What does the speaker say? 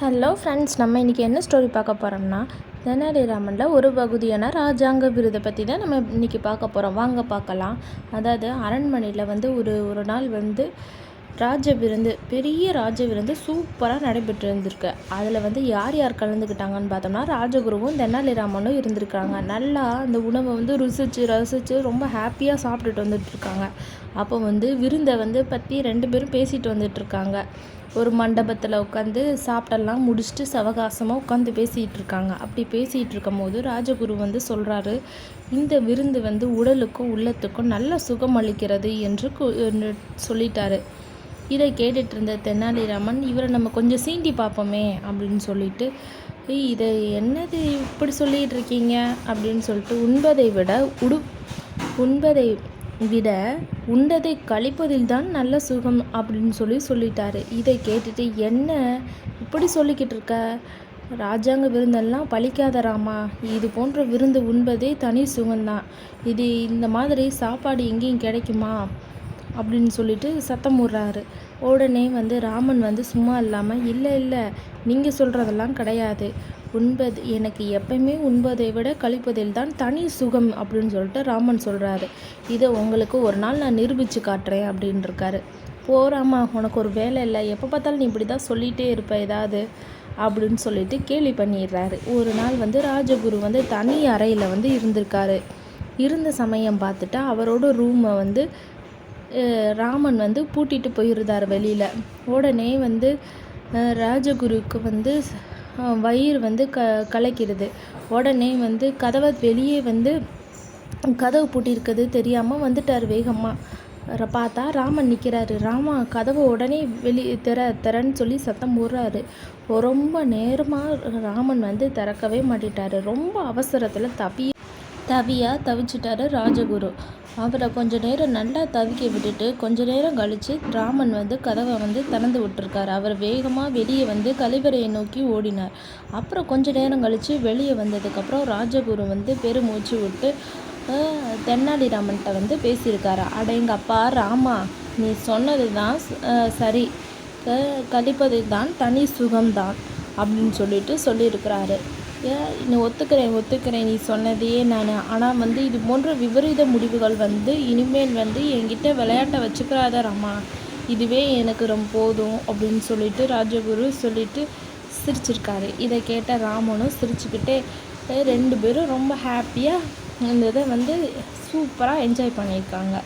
Hello friends, நம்ம இன்றைக்கி என்ன ஸ்டோரி பார்க்க போகிறோம்னா, தெனாலிராமனில் ஒரு பகுதியான ராஜாங்க விருதை பற்றி தான் நம்ம இன்றைக்கி பார்க்க போகிறோம். வாங்க பார்க்கலாம். அதாவது அரண்மனையில் ஒரு நாள் ராஜ விருந்து, பெரிய ராஜ விருந்து சூப்பராக நடைபெற்று இருந்திருக்கு. அதில் யார் யார் கலந்துக்கிட்டாங்கன்னு பார்த்தோம்னா, ராஜகுருவும் தெனாலிராமனும் இருந்திருக்காங்க. நல்லா அந்த உணவை ரசித்து ரொம்ப ஹாப்பியாக சாப்பிட்டுட்டு வந்துட்டுருக்காங்க. அப்போ விருந்தை பற்றி 2 பேரும் பேசிட்டு வந்துட்டுருக்காங்க. ஒரு மண்டபத்தில் உட்காந்து சாப்பிட்டெல்லாம் முடிச்சுட்டு சவகாசமாக உட்காந்து பேசிகிட்டு இருக்காங்க. அப்படி பேசிகிட்டு இருக்கும் போது ராஜகுரு சொல்கிறாரு, இந்த விருந்து உடலுக்கும் உள்ளத்துக்கும் நல்ல சுகம் அளிக்கிறது என்று சொல்லிட்டாரு. இதை கேட்டுட்டு இருந்த தெனாலிராமன், இவரை நம்ம கொஞ்சம் சீண்டி பார்ப்போமே அப்படின்னு சொல்லிட்டு, இதை என்னது இப்படி சொல்லிகிட்டு இருக்கீங்க அப்படின்னு சொல்லிட்டு, உண்பதை விட உண்டதை கழிப்பதில் தான் நல்ல சுகம் அப்படின்னு சொல்லிட்டாரு. இதை கேட்டுட்டு, என்ன இப்படி சொல்லிக்கிட்டு இருக்க, ராஜாங்க விருந்தெல்லாம் பழிக்காத ராமா, இது போன்ற விருந்து உண்பதே தனி சுகம்தான். இந்த மாதிரி சாப்பாடு எங்கேயும் கிடைக்குமா அப்படின்னு சொல்லிட்டு சத்தம் போடுறாரு. உடனே ராமன் சும்மா இல்லாமல், இல்லை நீங்கள் சொல்கிறதெல்லாம் கிடையாது, எனக்கு எப்பயுமே உண்பதை விட கழிப்பதில் தான் தனி சுகம் அப்படின்னு சொல்லிட்டு ராமன் சொல்கிறாரு. இதை உங்களுக்கு ஒரு நாள் நான் நிரூபித்து காட்டுறேன் அப்படின்னு இருக்காரு. போறாமா, உனக்கு ஒரு வேலை இல்லை, எப்போ பார்த்தாலும் நீ இப்படி தான் சொல்லிகிட்டே இருப்ப ஏதாவது அப்படின்னு சொல்லிட்டு கேலி பண்ணிடுறாரு. ஒரு நாள் ராஜகுரு தனி அறையில் இருந்திருக்காரு. இருந்த சமயம் பார்த்துட்டா அவரோட ரூமை ராமன் பூட்டிட்டு போயிருந்தார் வெளியில். உடனே ராஜகுருக்கு வயிறு கலக்கிறது. உடனே கதவை வெளியே கதவு பூட்டியிருக்கிறது தெரியாமல் வந்துட்டார் வேகமாக. பார்த்தா ராமன் நிற்கிறாரு. ராமா, கதவை உடனே திறன்னு சொல்லி சத்தம் போடுறாரு. ரொம்ப நேரமாக ராமன் திறக்கவே மாட்டிட்டாரு. ரொம்ப அவசரத்தில் தவிச்சிட்டாரு ராஜகுரு. அவரை கொஞ்ச நேரம் நல்லா தவிக்க விட்டுட்டு கொஞ்ச நேரம் கழித்து ராமன் கதவை திறந்து விட்டுருக்காரு. அவர் வேகமாக வெளியே கழிவறையை நோக்கி ஓடினார். அப்புறம் கொஞ்ச நேரம் கழித்து வெளியே வந்ததுக்கப்புறம் ராஜகுரு பெருமூச்சு விட்டு தெனாலிராமன்கிட்ட பேசியிருக்காரு. அடேங்கப்பா ராமா, நீ சொன்னது தான் சரி, கழிப்பது தான் தனி சுகம்தான் அப்படின்னு சொல்லியிருக்கிறாரு. நீ ஒத்துக்கிறேன் நீ சொன்னதையே நான். ஆனால் இது போன்ற விபரீத முடிவுகள் இனிமேல் என்கிட்ட விளையாட்டை வச்சுக்கிறாத ராமா, இதுவே எனக்கு ரொம்ப போதும் அப்படின்னு சொல்லிட்டு ராஜகுரு சொல்லிட்டு சிரிச்சிருக்காரு. இதை கேட்ட ராமனும் சிரிச்சுக்கிட்டே 2 பேரும் ரொம்ப ஹாப்பியாக இந்த இதை சூப்பராக என்ஜாய் பண்ணியிருக்காங்க.